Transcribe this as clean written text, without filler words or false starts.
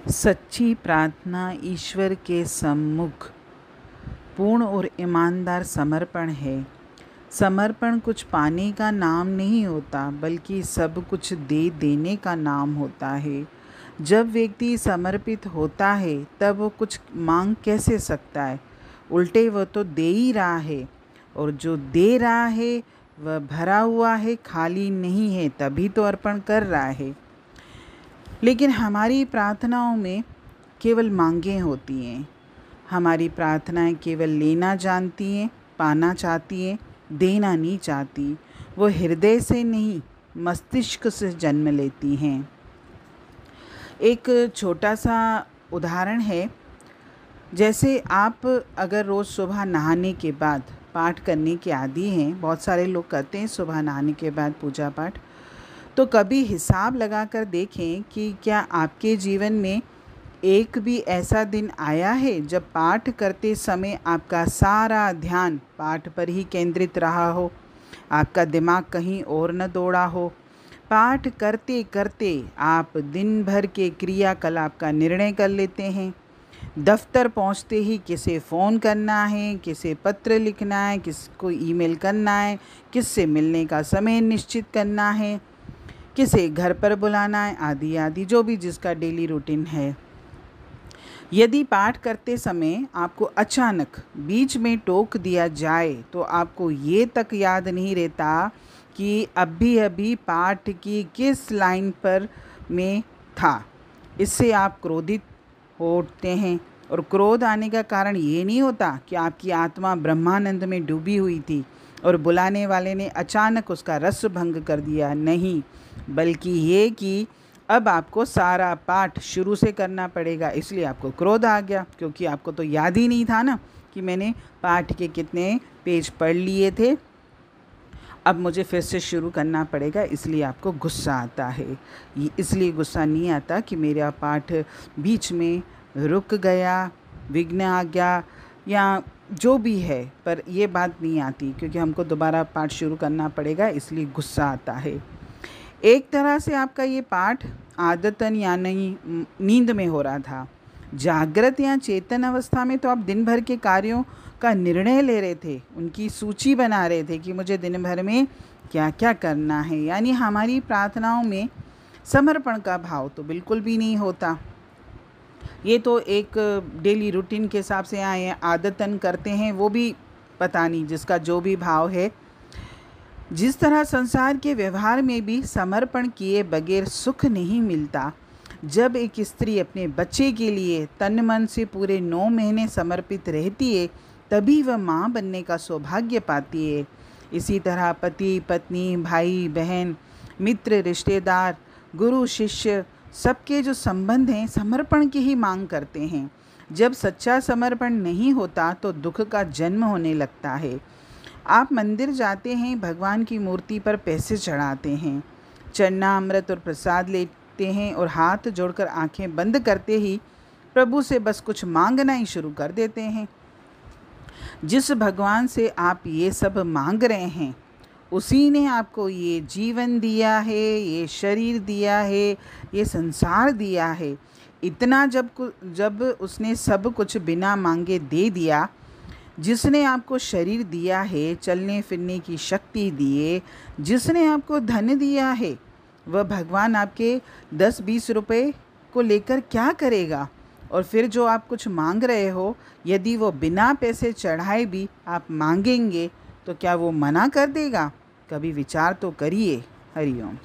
सच्ची प्रार्थना ईश्वर के सम्मुख पूर्ण और ईमानदार समर्पण है। समर्पण कुछ पाने का नाम नहीं होता, बल्कि सब कुछ दे देने का नाम होता है। जब व्यक्ति समर्पित होता है तब वो कुछ मांग कैसे सकता है? उल्टे वह तो दे ही रहा है, और जो दे रहा है वह भरा हुआ है, खाली नहीं है, तभी तो अर्पण कर रहा है। लेकिन हमारी प्रार्थनाओं में केवल मांगें होती हैं। हमारी प्रार्थनाएं केवल लेना जानती हैं, पाना चाहती हैं, देना नहीं चाहती। वो हृदय से नहीं, मस्तिष्क से जन्म लेती हैं। एक छोटा सा उदाहरण है, जैसे आप अगर रोज़ सुबह नहाने के बाद पाठ करने के आदी हैं, बहुत सारे लोग करते हैं सुबह नहाने के बाद पूजा पाठ, तो कभी हिसाब लगाकर देखें कि क्या आपके जीवन में एक भी ऐसा दिन आया है जब पाठ करते समय आपका सारा ध्यान पाठ पर ही केंद्रित रहा हो, आपका दिमाग कहीं और न दौड़ा हो। पाठ करते करते आप दिन भर के क्रियाकलाप का निर्णय कर लेते हैं। दफ्तर पहुंचते ही किसे फ़ोन करना है, किसे पत्र लिखना है, किसको ईमेल करना है, किससे मिलने का समय निश्चित करना है, किसे घर पर बुलाना है, आदि आदि, जो भी जिसका डेली रूटीन है। यदि पाठ करते समय आपको अचानक बीच में टोक दिया जाए तो आपको ये तक याद नहीं रहता कि अभी अभी पाठ की किस लाइन पर में था। इससे आप क्रोधित हो उठते हैं, और क्रोध आने का कारण ये नहीं होता कि आपकी आत्मा ब्रह्मानंद में डूबी हुई थी और बुलाने वाले ने अचानक उसका रस भंग कर दिया, नहीं, बल्कि ये कि अब आपको सारा पाठ शुरू से करना पड़ेगा, इसलिए आपको क्रोध आ गया, क्योंकि आपको तो याद ही नहीं था ना कि मैंने पाठ के कितने पेज पढ़ लिए थे। अब मुझे फिर से शुरू करना पड़ेगा, इसलिए आपको गुस्सा आता है। ये इसलिए गुस्सा नहीं आता कि मेरा पाठ बीच में रुक गया, विघ्न आ गया, या जो भी है, पर ये बात नहीं आती, क्योंकि हमको दोबारा पाठ शुरू करना पड़ेगा, इसलिए गुस्सा आता है। एक तरह से आपका ये पाठ आदतन या नहीं नींद में हो रहा था। जागृत या चेतन अवस्था में तो आप दिन भर के कार्यों का निर्णय ले रहे थे, उनकी सूची बना रहे थे कि मुझे दिन भर में क्या क्या करना है। यानी हमारी प्रार्थनाओं में समर्पण का भाव तो बिल्कुल भी नहीं होता। ये तो एक डेली रूटीन के हिसाब से आए हैं, आदतन करते हैं, वो भी पता नहीं, जिसका जो भी भाव है। जिस तरह संसार के व्यवहार में भी समर्पण किए बगैर सुख नहीं मिलता, जब एक स्त्री अपने बच्चे के लिए तन मन से पूरे 9 महीने समर्पित रहती है, तभी वह माँ बनने का सौभाग्य पाती है। इसी तरह पति पत्नी, भाई बहन, मित्र रिश्तेदार, गुरु शिष्य, सबके जो संबंध हैं समर्पण की ही मांग करते हैं। जब सच्चा समर्पण नहीं होता तो दुख का जन्म होने लगता है। आप मंदिर जाते हैं, भगवान की मूर्ति पर पैसे चढ़ाते हैं, चन्ना अमृत और प्रसाद लेते हैं, और हाथ जोड़कर आंखें बंद करते ही प्रभु से बस कुछ मांगना ही शुरू कर देते हैं। जिस भगवान से आप ये सब मांग रहे हैं, उसी ने आपको ये जीवन दिया है, ये शरीर दिया है, ये संसार दिया है। इतना जब उसने सब कुछ बिना मांगे दे दिया, जिसने आपको शरीर दिया है, चलने फिरने की शक्ति दिए, जिसने आपको धन दिया है, वह भगवान आपके 10-20 रुपए को लेकर क्या करेगा? और फिर जो आप कुछ मांग रहे हो, यदि वो बिना पैसे चढ़ाए भी आप मांगेंगे तो क्या वो मना कर देगा? कभी विचार तो करिए। हरि ओम।